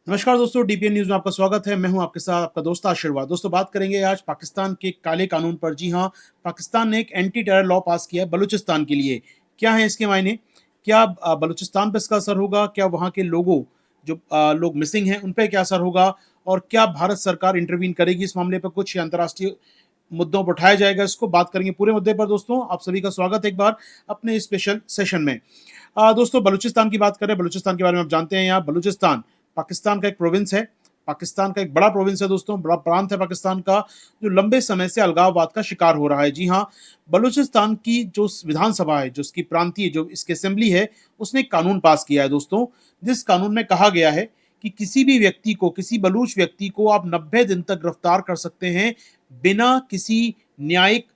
नमस्कार दोस्तों, DPN news में आपका स्वागत है। मैं हूं आपके साथ आपका दोस्त आशीर्वाद। दोस्तों, बात करेंगे आज पाकिस्तान के काले कानून पर। जी हां, पाकिस्तान ने एक एंटी टेरर लॉ पास किया है बलूचिस्तान के लिए। क्या है इसके मायने? क्या बलूचिस्तान पे इसका असर होगा? क्या वहां के लोगों जो लोग मिसिंग हैं उन पे क्या असर होगा? और क्या भारत सरकार इंटरवीन करेगी इस मामले पर? कुछ या अंतर्राष्ट्रीय मुद्दों पर उठाया जाएगा, इसको बात करेंगे पूरे मुद्दे पर। दोस्तों, आप सभी का स्वागत है एक बार अपने स्पेशल सेशन में। दोस्तों, बलूचिस्तान की बात करें, बलूचिस्तान के बारे में आप जानते हैं। यहाँ बलूचिस्तान पाकिस्तान का एक प्रोविंस है। पाकिस्तान का एक बड़ा प्रोविंस है दोस्तों, बड़ा प्रांत है पाकिस्तान का, जो लंबे समय से अलगाववाद का शिकार हो रहा है। जी हाँ, बलूचिस्तान की जो विधानसभा है, जो इसकी प्रांतीय जो इसकी असेंबली है, उसने एक कानून पास किया है दोस्तों, जिस कानून में कहा गया है कि किसी भी व्यक्ति को, किसी बलूच व्यक्ति को आप 90 दिन तक गिरफ्तार कर सकते हैं बिना किसी न्यायिक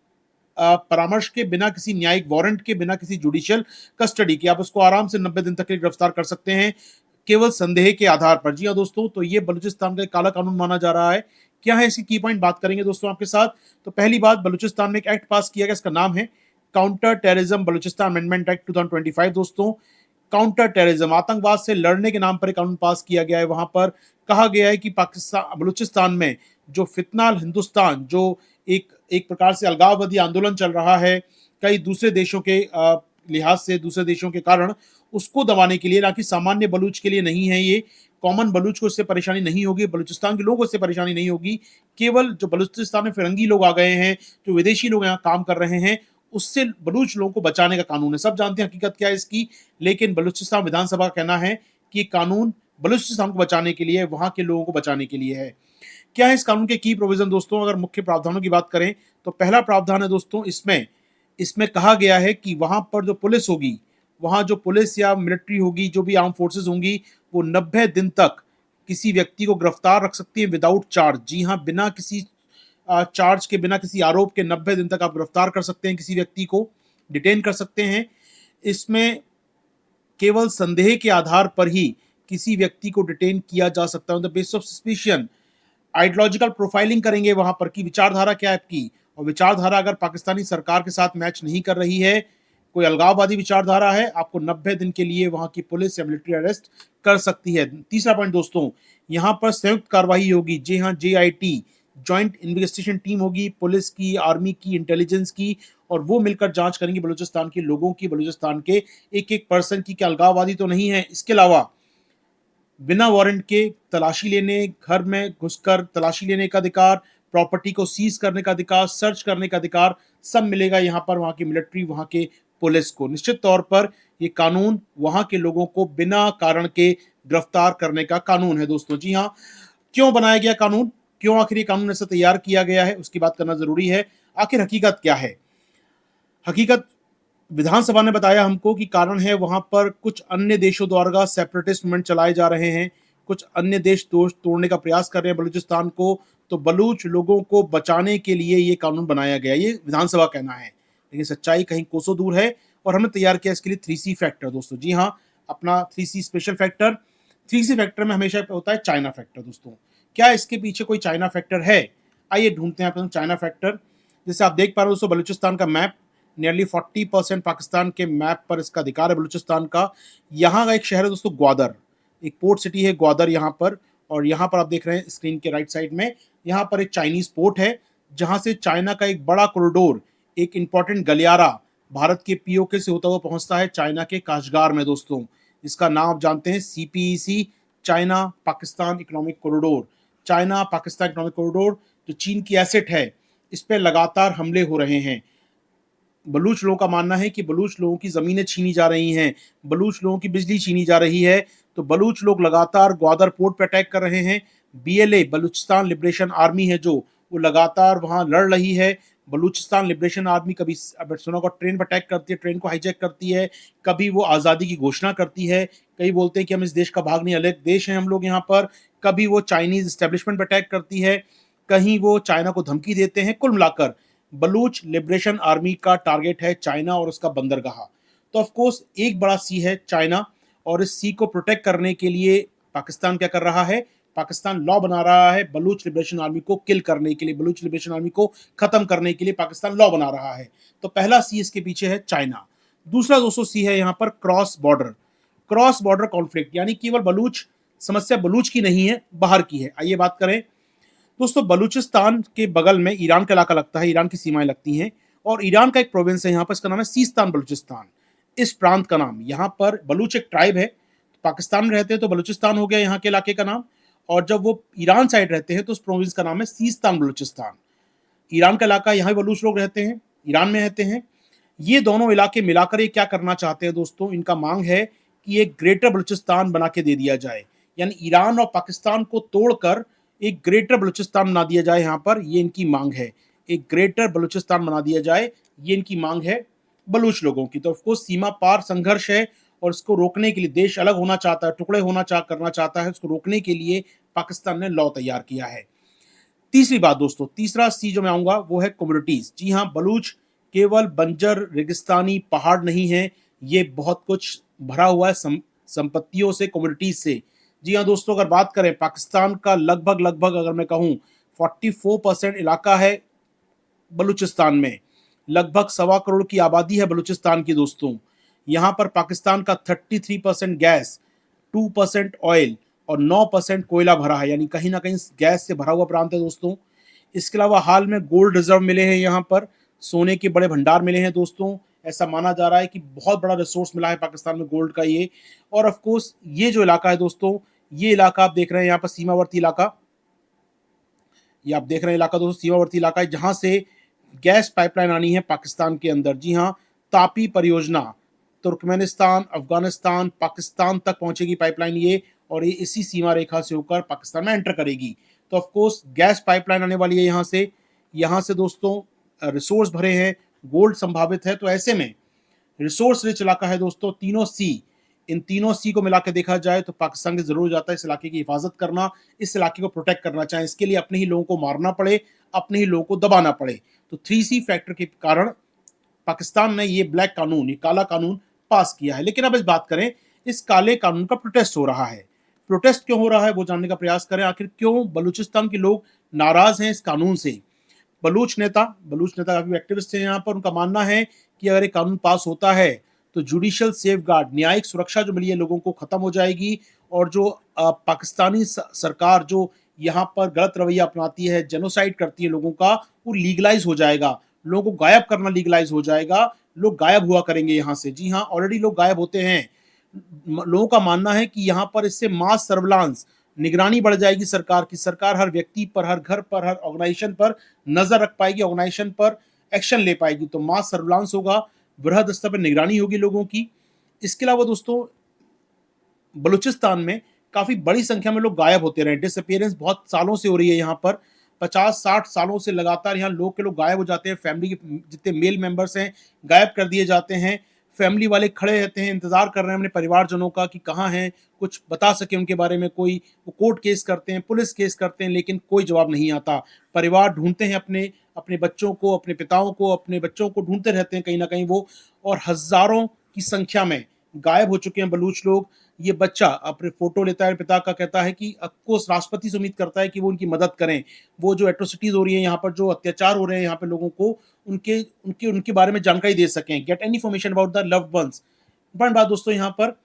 परामर्श के, बिना किसी न्यायिक वारंट के, बिना किसी जुडिशियल कस्टडी के। आप उसको आराम से 90 दिन तक के लिए गिरफ्तार कर सकते हैं, केवल संदेह के आधार पर। जी हाँ दोस्तों, तो ये बलूचिस्तान का एक काला कानून माना जा रहा है। क्या है इसकी की पॉइंट, बात करेंगे दोस्तों आपके साथ। तो पहली बात, बलूचिस्तान में एक एक्ट पास किया गया, इसका नाम है counter terrorism Balochistan amendment act 2025 दोस्तों। काउंटर टेररिज्म, आतंकवाद से लड़ने के नाम पर एक कानून पास किया गया है। वहां पर कहा गया है कि पाकिस्तान, बलूचिस्तान में जो फितनाल हिंदुस्तान, जो एक एक प्रकार से अलगाववादी आंदोलन चल रहा है, कई दूसरे देशों के लिहाज से, दूसरे देशों के कारण, उसको दबाने के लिए, ना कि सामान्य बलूच के लिए नहीं है ये। कॉमन बलूच को इससे परेशानी नहीं होगी, बलूचिस्तान के लोगों को इससे परेशानी नहीं होगी। केवल जो बलूचिस्तान में फिरंगी लोग आ गए हैं, जो विदेशी लोग यहाँ काम कर रहे हैं, उससे बलूच लोगों को बचाने का कानून है। सब जानते हैं हकीकत क्या है इसकी, लेकिन बलूचिस्तान विधानसभा का कहना है कि कानून बलूचिस्तान को बचाने के लिए, वहां के लोगों को बचाने के लिए है। क्या है इस कानून के की प्रोविजन दोस्तों? अगर मुख्य प्रावधानों की बात करें तो पहला प्रावधान है दोस्तों, इसमें इसमें कहा गया है कि वहां पर जो पुलिस होगी, वहां जो पुलिस या मिलिट्री होगी, जो भी आर्म फोर्सेस होंगी, वो 90 दिन तक किसी व्यक्ति को गिरफ्तार रख सकती है विदाउट चार्ज। जी हाँ, बिना किसी चार्ज के, बिना किसी आरोप के 90 दिन तक आप गिरफ्तार कर सकते हैं, किसी व्यक्ति को डिटेन कर सकते हैं। इसमें केवल संदेह के आधार पर ही किसी व्यक्ति को डिटेन किया जा सकता है, on the basis of suspicion. Ideological profiling करेंगे वहां पर कि विचारधारा क्या है आपकी, और विचारधारा अगर पाकिस्तानी सरकार के साथ मैच नहीं कर रही है, कोई अलगाववादी विचारधारा है, आपको 90 दिन के लिए वहां की पुलिस या मिलिट्री अरेस्ट कर सकती है। तीसरा पॉइंट दोस्तों, यहां पर संयुक्त कार्रवाई होगी। जी हाँ, JIT, जॉइंट इन्वेस्टिगेशन टीम होगी, पुलिस की, आर्मी की, इंटेलिजेंस की, और वो मिलकर जांच करेंगे बलूचिस्तान के लोगों की, बलूचिस्तान के एक एक पर्सन की, क्या अलगाववादी तो नहीं है। इसके अलावा बिना वारंट के तलाशी लेने, घर में घुसकर तलाशी लेने का अधिकार, प्रॉपर्टी को सीज करने का अधिकार, सर्च करने का अधिकार, सब मिलेगा यहाँ पर वहाँ की मिलिट्री, वहाँ के पुलिस को। निश्चित तौर पर ये कानून वहाँ के लोगों को बिना कारण के गिरफ्तार करने का कानून है दोस्तों। जी हाँ, क्यों बनाया गया कानून, क्यों आखिर ये कानून ऐसा तैयार किया गया है, उसकी बात करना जरूरी है। आखिर हकीकत क्या है? हकीकत विधानसभा ने बताया हमको कि कारण है वहां पर कुछ अन्य देशों द्वारा सेपरेटिस्ट मूवमेंट चलाए जा रहे हैं, कुछ अन्य देश दोष तोड़ने का प्रयास कर रहे हैं बलूचिस्तान को, तो बलूच लोगों को बचाने के लिए ये कानून बनाया गया, ये विधानसभा कहना है, लेकिन सच्चाई कहीं कोसों दूर है। और हमने तैयार किया इसके लिए 3C फैक्टर दोस्तों। जी हाँ, अपना 3C special factor. 3C factor में हमेशा होता है चाइना फैक्टर दोस्तों। क्या इसके पीछे कोई चाइना फैक्टर है? आइए ढूंढते हैं चाइना फैक्टर। जैसे आप देख पा रहे हो दोस्तों, बलूचिस्तान का मैप, नियरली 40% पाकिस्तान के मैप पर इसका अधिकार है बलूचिस्तान का। यहाँ का एक शहर है दोस्तों ग्वादर, एक पोर्ट सिटी है ग्वादर यहाँ पर। और यहाँ पर आप देख रहे हैं स्क्रीन के राइट साइड में, यहाँ पर एक चाइनीज पोर्ट है, जहाँ से चाइना का एक बड़ा कॉरिडोर, एक इंपॉर्टेंट गलियारा भारत के POK से होता हुआ पहुंचता है चाइना के काशगार में दोस्तों। इसका नाम आप जानते हैं CPEC, China Pakistan economic corridor. China Pakistan economic corridor जो चीन की एसेट है, इस पर लगातार हमले हो रहे हैं। बलूच लोगों का मानना है कि बलूच लोगों की ज़मीनें छीनी जा रही हैं, बलूच लोगों की बिजली छीनी जा रही है, तो बलूच लोग लगातार ग्वादर पोर्ट पर अटैक कर रहे हैं। BLA, बलूचिस्तान लिबरेशन आर्मी है जो, वो लगातार वहाँ लड़ रही है। बलूचिस्तान लिबरेशन आर्मी कभी सुना को ट्रेन पर अटैक करती है, ट्रेन को हाईजैक करती है, कभी वो आज़ादी की घोषणा करती है, कई बोलते हैं कि हम इस देश का भाग नहीं, अलग देश हैं हम लोग यहाँ पर, कभी वो चाइनीज़ इस्टेब्लिशमेंट पर अटैक करती है, कहीं वो चाइना को धमकी देते हैं। कुल मिलाकर बलूच लिबरेशन आर्मी का टारगेट है चाइना और उसका बंदरगाह। तो ऑफ कोर्स एक बड़ा सी है चाइना, और इस सी को प्रोटेक्ट करने के लिए पाकिस्तान क्या कर रहा है? पाकिस्तान लॉ बना रहा है बलूच लिबरेशन आर्मी को किल करने के लिए, बलूच लिबरेशन आर्मी को खत्म करने के लिए पाकिस्तान लॉ बना रहा है। तो पहला सी इसके पीछे है चाइना। दूसरा दोस्तों सी है यहाँ पर cross border, cross border conflict, यानी केवल बलूच समस्या बलूच की नहीं है, बाहर की है। आइए बात करें दोस्तों, बलूचिस्तान के बगल में ईरान का इलाका लगता है, ईरान की सीमाएं लगती हैं और ईरान का एक प्रोविंस है यहाँ पर, इसका नाम है सीस्तान बलूचिस्तान। इस प्रांत का नाम, यहाँ पर बलूच एक ट्राइब है, पाकिस्तान में रहते हैं तो बलूचिस्तान हो गया यहाँ के इलाके का नाम, और जब वो ईरान साइड रहते हैं तो उस प्रोविंस का नाम है सीस्तान बलूचिस्तान। ईरान का इलाका, यहाँ भी बलूच लोग रहते हैं, ईरान में रहते हैं। ये दोनों इलाके मिलाकर ये क्या करना चाहते हैं दोस्तों, इनका मांग है कि एक ग्रेटर बलूचिस्तान बना के दे दिया जाए, यानी ईरान और पाकिस्तान को तोड़कर एक ग्रेटर बलूचिस्तान बना दिया जाए। यहाँ पर ये इनकी मांग है, एक ग्रेटर बलूचिस्तान बना दिया जाए, ये इनकी मांग है बलूच लोगों की। तो ऑफकोर्स सीमा पार संघर्ष है और इसको रोकने के लिए देश अलग होना चाहता है, टुकड़े करना चाहता है, उसको रोकने के लिए पाकिस्तान ने लॉ तैयार किया है। तीसरी बात दोस्तों, तीसरा सी जो मैं आऊंगा वो है कम्युनिटीज। जी हाँ, बलूच केवल बंजर रेगिस्तानी पहाड़ नहीं है, ये बहुत कुछ भरा हुआ है संपत्तियों से, कम्युनिटीज से। जी हाँ दोस्तों, अगर बात करें पाकिस्तान का लगभग लगभग अगर मैं कहूँ 44% इलाका है बलूचिस्तान में, लगभग 1.25 करोड़ की आबादी है बलूचिस्तान की दोस्तों। यहाँ पर पाकिस्तान का 33% गैस, 2% ऑयल और 9% कोयला भरा है, यानी कहीं ना कहीं गैस से भरा हुआ प्रांत है दोस्तों। इसके अलावा हाल में गोल्ड रिजर्व मिले हैं, यहाँ पर सोने के बड़े भंडार मिले हैं दोस्तों। ऐसा माना जा रहा है कि बहुत बड़ा रिसोर्स मिला है पाकिस्तान में गोल्ड का ये। और ऑफ कोर्स ये जो इलाका है दोस्तों, ये इलाका आप देख रहे हैं यहाँ पर सीमावर्ती इलाका, ये आप देख रहे हैं इलाका दोस्तों सीमावर्ती इलाका है, जहां से गैस पाइपलाइन आनी है पाकिस्तान के अंदर। जी हाँ, तापी परियोजना तुर्कमेनिस्तान, अफगानिस्तान, पाकिस्तान तक पहुंचेगी पाइपलाइन ये, और ये इसी सीमा रेखा से होकर पाकिस्तान में एंटर करेगी। तो ऑफ कोर्स गैस पाइपलाइन आने वाली है यहाँ से दोस्तों। रिसोर्स भरे हैं, गोल्ड संभावित है, तो ऐसे में रिसोर्स रिच इलाका है दोस्तों। तीनों सी, इन तीनों सी को मिला के देखा जाए तो पाकिस्तान की जरूर हो जाता है इस इलाके की हिफाजत करना, इस इलाके को प्रोटेक्ट करना, चाहे इसके लिए अपने ही लोगों को मारना पड़े, अपने ही लोगों को दबाना पड़े। तो 3C फैक्टर के कारण पाकिस्तान ने ये ब्लैक कानून, ये काला कानून पास किया है। लेकिन अब इस बात करें, इस काले कानून का प्रोटेस्ट हो रहा है। प्रोटेस्ट क्यों हो रहा है वो जानने का प्रयास करें, आखिर क्यों बलूचिस्तान के लोग नाराज हैं इस कानून से। बलूच नेता काफी एक्टिविस्ट हैं यहाँ पर, उनका मानना है कि अगर ये कानून पास होता है तो जुडिशियल सेफगार्ड, न्यायिक सुरक्षा जो मिली है लोगों को, खत्म हो जाएगी, और जो पाकिस्तानी सरकार जो यहाँ पर गलत रवैया अपनाती है, जेनोसाइड करती है लोगों का, वो लीगलाइज हो जाएगा, लोगों को गायब करना लीगलाइज हो जाएगा, लोग गायब हुआ करेंगे यहाँ से। जी हाँ, ऑलरेडी लोग गायब होते हैं। लोगों का मानना है कि यहाँ पर इससे मास सर्विलांस, निगरानी बढ़ जाएगी सरकार की, सरकार हर व्यक्ति पर, हर घर पर, हर ऑर्गेनाइजेशन पर नजर रख पाएगी, ऑर्गेनाइजेशन पर एक्शन ले पाएगी, तो मास सर्विलांस होगा, वृहद स्तर पर निगरानी होगी लोगों की। इसके अलावा दोस्तों, बलूचिस्तान में काफी बड़ी संख्या में लोग गायब होते रहे, डिसअपियरेंस बहुत सालों से हो रही है यहाँ पर, 50-60 सालों से लगातार यहाँ लोग के लोग गायब हो जाते हैं, फैमिली के जितने मेल मेंबर्स हैं गायब कर दिए जाते हैं। फैमिली वाले खड़े रहते हैं, इंतजार कर रहे हैं अपने परिवारजनों का कि कहाँ हैं, कुछ बता सके उनके बारे में कोई। वो कोर्ट केस करते हैं, पुलिस केस करते हैं, लेकिन कोई जवाब नहीं आता। परिवार ढूंढते हैं अपने अपने बच्चों को, अपने पिताओं को, अपने बच्चों को ढूंढते रहते हैं कहीं ना कहीं वो, और हजारों की संख्या में गायब हो चुके हैं बलूच लोग। ये बच्चा अपने फोटो लेता है पिता का, कहता है कि आपको राष्ट्रपति से उम्मीद करता है कि वो उनकी मदद करें, वो जो एट्रोसिटीज हो रही है यहाँ पर, जो अत्याचार हो रहे हैं यहाँ पे लोगों को, उनके उनके उनके बारे में जानकारी दे सकें, get any information about the loved ones. But बात दोस्तों, यहाँ पर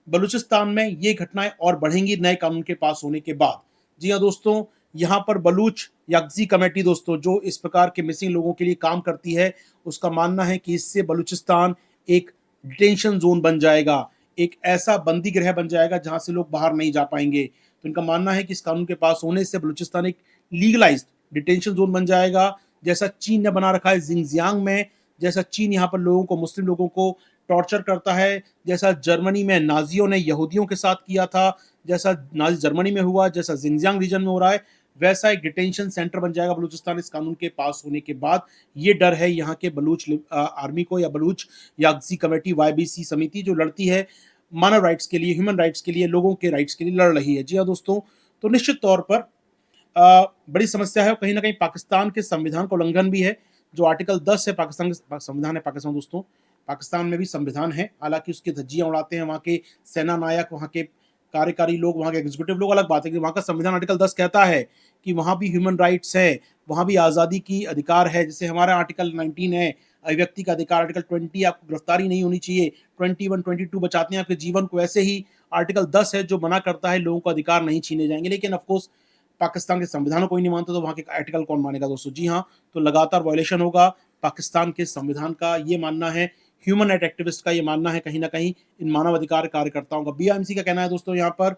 बलूचिस्तान में ये घटनाएं और बढ़ेंगी नए कानून के पास होने के बाद। जी हाँ दोस्तों, यहाँ पर बलूच यकजी कमेटी दोस्तों, जो इस प्रकार के मिसिंग लोगों के लिए काम करती है, उसका मानना है कि इससे बलूचिस्तान एक डिटेंशन जोन बन जाएगा, एक ऐसा बंदी गृह बन जाएगा जहां से लोग बाहर नहीं जा पाएंगे। तो इनका मानना है कि इस कानून के पास होने से बलूचिस्तान एक लीगलाइज्ड डिटेंशन जोन बन जाएगा, जैसा चीन ने बना रखा है जिंगजियांग में, जैसा चीन यहाँ पर लोगों को, मुस्लिम लोगों को टॉर्चर करता है, जैसा जर्मनी में नाजियों ने यहूदियों के साथ किया था, जैसा नाजी जर्मनी में हुआ, जैसा जिंगजियांग रीजन में हो रहा है, वैसा एक डिटेंशन सेंटर बन जाएगा बलूचिस्तान इस कानून के पास होने के बाद। ये डर है यहाँ के बलूच आर्मी को, या बलूच यागजी कमेटी, YBC समिति जो लड़ती है मानव राइट्स के लिए, ह्यूमन राइट्स के लिए, लोगों के राइट्स के लिए लड़ रही है। जी हाँ दोस्तों, तो निश्चित तौर पर बड़ी समस्या है, कहीं ना कहीं पाकिस्तान के संविधान का उल्लंघन भी है। जो आर्टिकल 10 है पाकिस्तान का संविधान है, पाकिस्तान दोस्तों, पाकिस्तान में भी संविधान है, हालांकि उसकी धज्जियां उड़ाते हैं वहाँ के सेना नायक, वहाँ के कार्यकारी लोग, वहाँ के एग्जीक्यूटिव लोग, अलग बात है कि वहाँ का संविधान आर्टिकल 10 कहता है कि वहाँ भी ह्यूमन राइट्स है, वहाँ भी आज़ादी की अधिकार है। जैसे हमारा आर्टिकल 19 है अभिव्यक्ति का अधिकार, आर्टिकल 20 आपको गिरफ्तारी नहीं होनी चाहिए, 21, 22 बचाते हैं आपके जीवन को, ऐसे ही आर्टिकल 10 है जो मना करता है लोगों को अधिकार नहीं छीने जाएंगे, लेकिन ऑफकोर्स पाकिस्तान के संविधान को कोई नहीं मानता, तो वहाँ के आर्टिकल कौन मानेगा दोस्तों। जी हाँ, तो लगातार वायलेशन होगा पाकिस्तान के संविधान का, ये मानना है ह्यूमन राइट एक्टिविस्ट का, ये मानना है कहीं ना कहीं इन मानवाधिकार कार्यकर्ताओं का। बीआईएमसी का कहना है दोस्तों यहाँ पर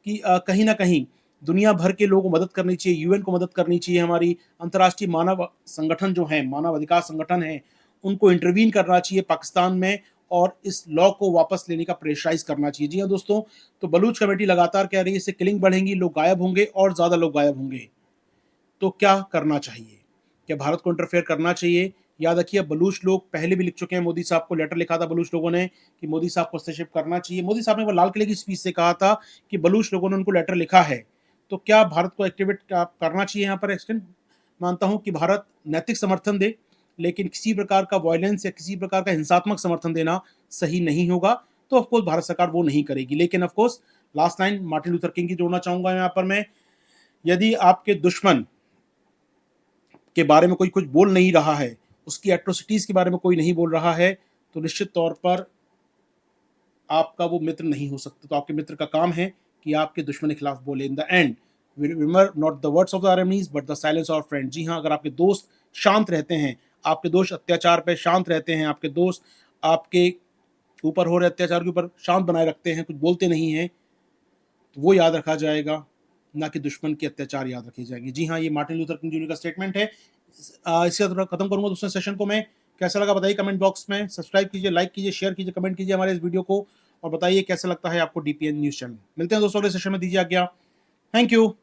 कि कहीं ना कहीं दुनिया भर के लोगों को मदद करनी चाहिए, यूएन को मदद करनी चाहिए, हमारी अंतर्राष्ट्रीय मानव संगठन जो है, मानव अधिकार संगठन है, उनको इंटरवीन करना चाहिए पाकिस्तान में और इस लॉ को वापस लेने का प्रेशराइज करना चाहिए। जी हाँ दोस्तों, तो बलूच कमेटी लगातार कह रही है इससे किलिंग बढ़ेंगी, लोग गायब होंगे और ज़्यादा लोग गायब होंगे। तो क्या करना चाहिए? क्या भारत को इंटरफेयर करना चाहिए? याद रखिए, बलूच लोग पहले भी लिख चुके हैं, मोदी साहब को लेटर लिखा था बलूच लोगों ने कि मोदी साहब को हस्तक्षेप करना चाहिए। मोदी साहब ने वो लाल किले की स्पीच से कहा था कि बलूच लोगों ने उनको लेटर लिखा है। तो क्या भारत को एक्टिवेट करना चाहिए यहाँ पर एक्सटेंड? मानता हूँ कि भारत नैतिक समर्थन दे, लेकिन किसी प्रकार का वायलेंस या किसी प्रकार का हिंसात्मक समर्थन देना सही नहीं होगा। तो ऑफकोर्स भारत सरकार वो नहीं करेगी। लेकिन of course last line Martin Luther king की जोड़ना चाहूंगा यहाँ पर मैं, यदि आपके दुश्मन के बारे में कोई कुछ बोल नहीं रहा है, उसकी एट्रोसिटीज के बारे में कोई नहीं बोल रहा है, तो निश्चित तौर पर आपका वो मित्र नहीं हो सकता। तो आपके मित्र का काम है कि आपके दुश्मन के खिलाफ बोले। In the end remember not the words of the enemies but the silence of friend. जी हाँ, अगर आपके दोस्त शांत रहते हैं, आपके दोस्त अत्याचार पे शांत रहते हैं, आपके दोस्त आपके ऊपर हो रहे अत्याचार के ऊपर शांत बनाए रखते हैं, कुछ बोलते नहीं हैं, तो वो याद रखा जाएगा, ना कि दुश्मन के अत्याचार याद रखे जाएंगे। जी हाँ, ये मार्टिन लूथर किंग जूनियर का स्टेटमेंट है। इसके साथ खत्म करूंगा दूसरे सेशन को मैं। कैसा लगा बताइए कमेंट बॉक्स में, सब्सक्राइब कीजिए, लाइक कीजिए, शेयर कीजिए, कमेंट कीजिए हमारे इस वीडियो को, और बताइए कैसा लगता है आपको डीपीएन न्यूज चैनल। मिलते हैं दोस्तों अगले सेशन में, दीजिए आज्ञा। Thank you.